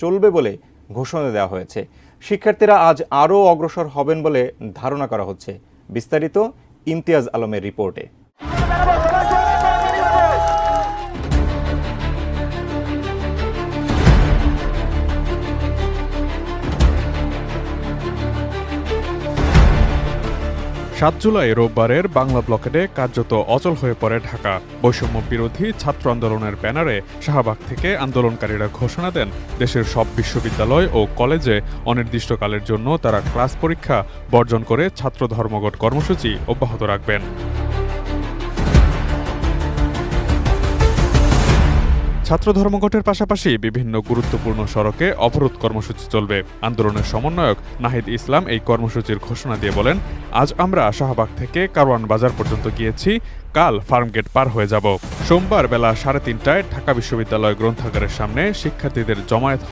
চলবে বলে ঘোষণা দেওয়া হয়েছে। শিক্ষার্থীরা আজ আরও অগ্রসর হবেন বলে ধারণা করা হচ্ছে। বিস্তারিত ইমতিয়াজ আলমের রিপোর্টে। জুলাই রোববারের বাংলা ব্লকেটে কার্যত অচল হয়ে পড়ে ঢাকা। বৈষম্য বিরোধী ছাত্র আন্দোলনের ব্যানারে শাহবাগ থেকে আন্দোলনকারীরা ঘোষণা দেন দেশের সব বিশ্ববিদ্যালয় ও কলেজে অনির্দিষ্টকালের জন্য তারা ক্লাস পরীক্ষা বর্জন করে ছাত্র ধর্মঘট কর্মসূচি অব্যাহত রাখবেন। ছাত্র ধর্মঘটের পাশাপাশি বিভিন্ন গুরুত্বপূর্ণ সড়কে অবরোধ কর্মসূচি চলবে। আন্দোলনের সমন্বয়ক নাহিদ ইসলাম এই কর্মসূচির ঘোষণা দিয়ে বলেন, আজ আমরা শাহবাগ থেকে কারওয়ান বাজার পর্যন্ত গিয়েছি, কাল ফার্মগেট পার হয়ে যাব। সোমবার বেলা 3:30টায় ঢাকা বিশ্ববিদ্যালয় গ্রন্থাগারের সামনে শিক্ষার্থীদের জমায়েত